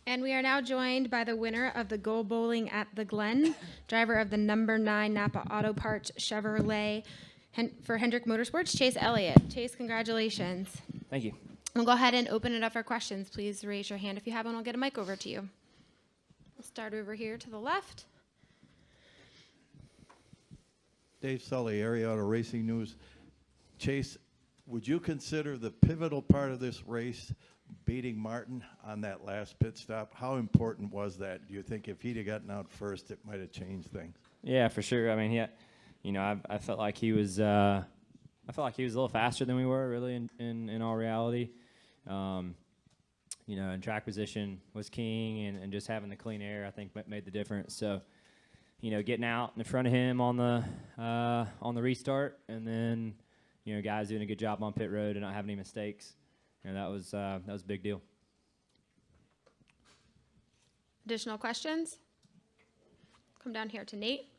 And we are now joined by the winner of the Gold Bowling at the Glen, driver of the number 9 Napa Auto Parts Chevrolet for Hendrick Motorsports, Chase Elliott. Chase, congratulations. Thank you. We'll go ahead and open it up for questions. Please raise your hand if you have one. I'll get a mic over to you. We'll start over here to the left. Dave Sully, Area Auto Racing News. Chase, would you consider the pivotal part of this race beating Martin on that last pit stop? How important was that? Do you think if he'd have gotten out first, it might have changed things? Yeah, for sure. I mean, I felt like he was. I felt like he was a little faster than we were, really, in all reality. And track position was king, and just having the clean air, I think, made the difference. So, getting out in front of him on the restart, and then, guys doing a good job on pit road and not having any mistakes. That was a big deal. Additional questions? Come down here to Nate.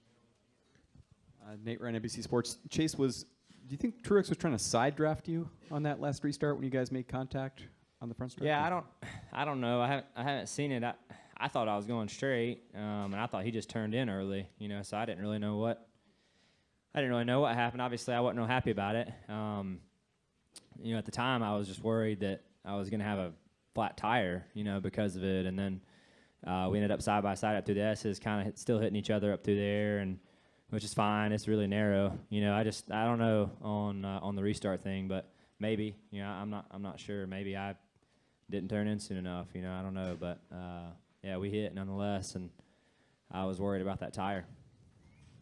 Nate Ryan, NBC Sports. Chase, do you think Truex was trying to side draft you on that last restart when you guys made contact on the front stretch? Yeah, I don't know. I haven't seen it. I thought I was going straight, and I thought he just turned in early. So I didn't really know what happened. Obviously, I wasn't real happy about it. At the time, I was just worried that I was going to have a flat tire, because of it. And then we ended up side by side up through the S's, kind of still hitting each other up through there, and which is fine. It's really narrow. I don't know on the restart thing, but maybe. I'm not sure. Maybe I didn't turn in soon enough. I don't know, but yeah, we hit nonetheless, and I was worried about that tire.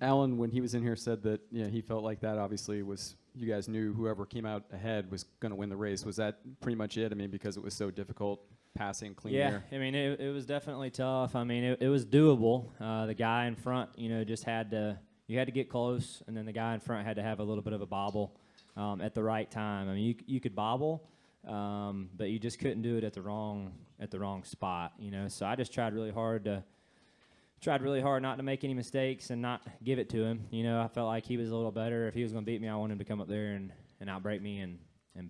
Alan, when he was in here, said that he felt like that obviously was, you guys knew whoever came out ahead was going to win the race. Was that pretty much it? I mean, because it was so difficult passing clean air. Yeah, I mean, it was definitely tough. I mean, it was doable. The guy in front, just had to get close, and then the guy in front had to have a little bit of a bobble at the right time. I mean, you could bobble, but you just couldn't do it at the wrong spot. So I just tried really hard not to make any mistakes and not give it to him. I felt like he was a little better. If he was going to beat me, I wanted him to come up there and outbreak me and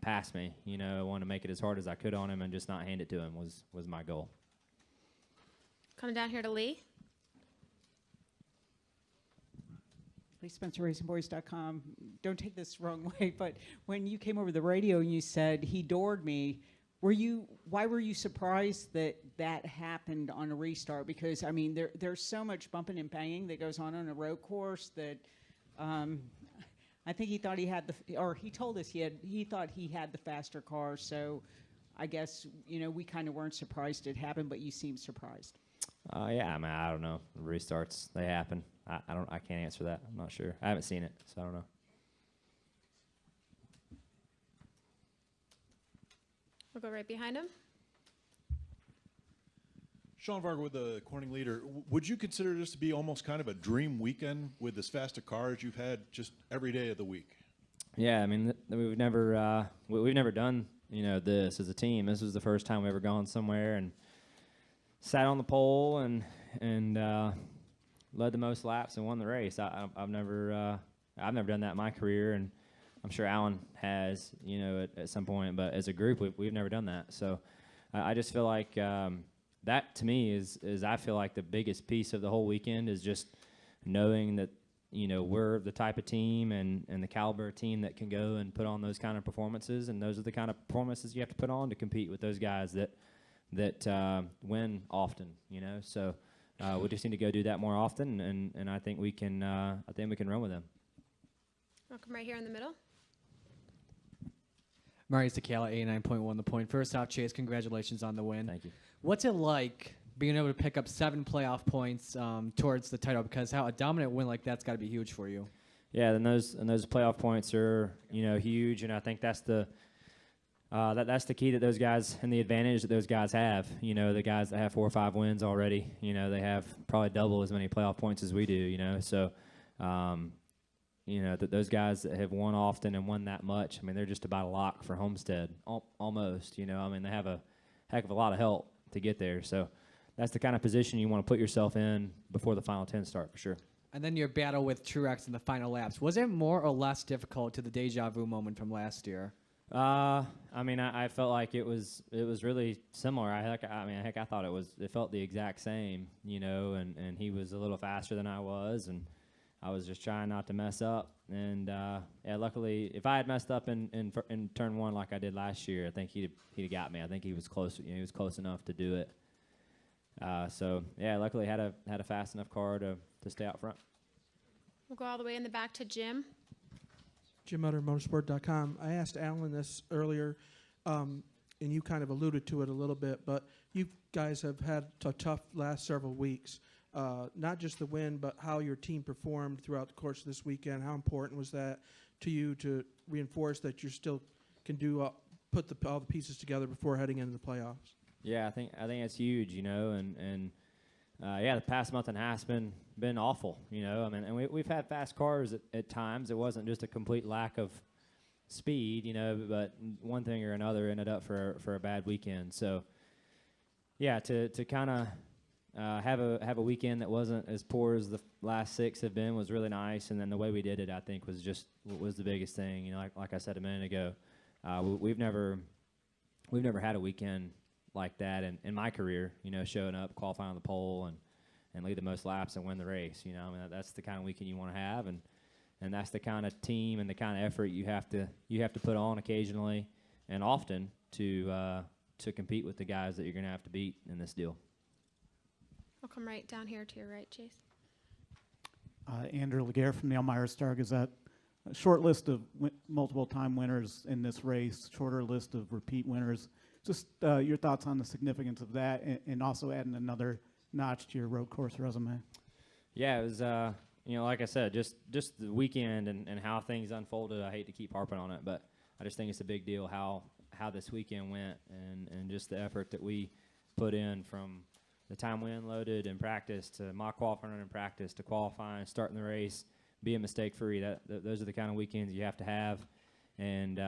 pass me. I wanted to make it as hard as I could on him and just not hand it to him was my goal. Coming down here to Lee. Lee Spencer, RacingBoys.com. Don't take this the wrong way, but when you came over the radio and you said he doored me, why were you surprised that happened on a restart? Because, I mean, there's so much bumping and banging that goes on a road course that I think he thought he told us he thought he had the faster car. So I guess, we kind of weren't surprised it happened, but you seemed surprised. Yeah, I mean, I don't know. Restarts, they happen. I can't answer that. I'm not sure. I haven't seen it, so I don't know. We'll go right behind him. Sean Varga with the Corning Leader. Would you consider this to be almost kind of a dream weekend with as fast a car as you've had just every day of the week? Yeah, I mean, we've never done this as a team. This was the first time we ever gone somewhere and sat on the pole and led the most laps and won the race. I've never done that in my career, and I'm sure Alan has, at some point. But as a group, we've never done that. So I just feel like that to me is I feel like the biggest piece of the whole weekend is just knowing that we're the type of team and the caliber of team that can go and put on those kind of performances, and those are the kind of performances you have to put on to compete with those guys that win often. So we just need to go do that more often, and I think we can run with them. I'll come right here in the middle. Marius DeCala, 89.1 The Point. First off, Chase, congratulations on the win. Thank you. What's it like being able to pick up 7 playoff points towards the title? Because how a dominant win like that's got to be huge for you. Yeah, and those playoff points are huge, and I think that's the key that those guys and the advantage that those guys have. The guys that have 4 or 5 wins already, they have probably double as many playoff points as we do. So. That those guys that have won often and won that much, I mean, they're just about a lock for Homestead, almost. I mean, they have a heck of a lot of help to get there. So that's the kind of position you want to put yourself in before the final 10 start, for sure. And then your battle with Truex in the final laps. Was it more or less difficult to the deja vu moment from last year? I mean, I felt like it was really similar. Heck, I thought it felt the exact same, you know, and he was a little faster than I was, and I was just trying not to mess up. And yeah, luckily, if I had messed up in turn one like I did last year, I think he'd have got me. I think he was close. You know, he was close enough to do it. So yeah, luckily had a fast enough car to stay out front. We'll go all the way in the back to Jim. JimMutterMotorsport.com. I asked Alan this earlier, and you kind of alluded to it a little bit, but you guys have had a tough last several weeks. Not just the win, but how your team performed throughout the course of this weekend. How important was that to you to reinforce that you still can do put all the pieces together before heading into the playoffs? Yeah, I think it's huge, you know, and yeah, the past month and a half's been awful, you know. I mean, and we've had fast cars at times. It wasn't just a complete lack of speed, you know, but one thing or another ended up for a bad weekend. So yeah, to kind of have a weekend that wasn't as poor as the last 6 have been was really nice, and then the way we did it, I think, was the biggest thing. You know, like I said a minute ago, we've never had a weekend like that in my career, you know, showing up, qualifying on the pole, and lead the most laps and win the race. You know, I mean, that's the kind of weekend you want to have, and that's the kind of team and the kind of effort you have to put on occasionally and often to compete with the guys that you're going to have to beat in this deal. We'll come right down here to your right, Chase. Andrew Laguerre from the Elmira Star-Gazette. A short list of multiple-time winners in this race, shorter list of repeat winners. Just your thoughts on the significance of that, and also adding another notch to your road course resume. Yeah, it was, you know, like I said, just the weekend and how things unfolded. I hate to keep harping on it, but I just think it's a big deal how this weekend went and just the effort that we put in from the time we unloaded in practice to mock qualifying in practice to qualifying, starting the race, being mistake-free. Those are the kind of weekends you have to have. And,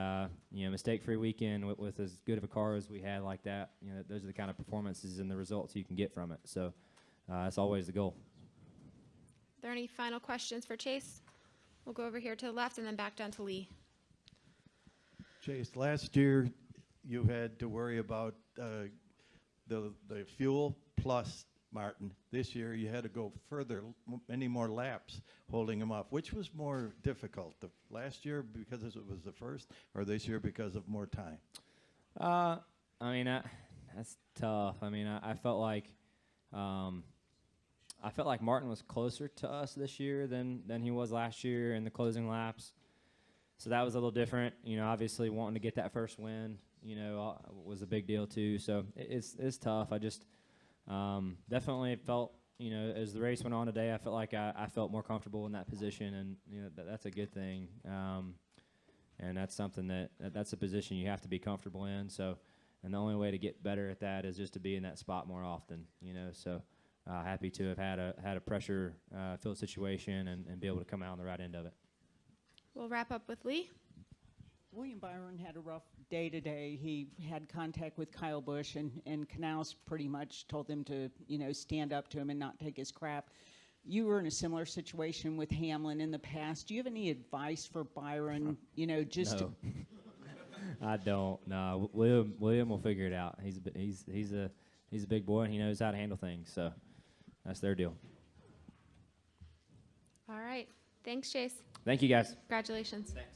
you know, mistake-free weekend with as good of a car as we had like that, you know, those are the kind of performances and the results you can get from it. So that's always the goal. Are there any final questions for Chase? We'll go over here to the left and then back down to Lee. Chase, last year you had to worry about the fuel plus Martin. This year you had to go further, many more laps holding him off. Which was more difficult, the last year because it was the first, or this year because of more time? I mean, that's tough. I mean, I felt like Martin was closer to us this year than he was last year in the closing laps. So that was a little different. You know, obviously wanting to get that first win, you know, was a big deal too. So it's tough. I just definitely felt, you know, as the race went on today, I felt like I felt more comfortable in that position, and you know that's a good thing. And that's something that's a position you have to be comfortable in. So, and the only way to get better at that is just to be in that spot more often, you know. So, happy to have had a pressure filled situation and be able to come out on the right end of it. We'll wrap up with Lee. William Byron had a rough day today. He had contact with Kyle Busch, and Canals pretty much told them to, you know, stand up to him and not take his crap. You were in a similar situation with Hamlin in the past. Do you have any advice for Byron? You know, just No. I don't. No, William will figure it out. He's a big boy and he knows how to handle things. So that's their deal. All right. Thanks, Chase. Thank you, guys. Congratulations. Thanks.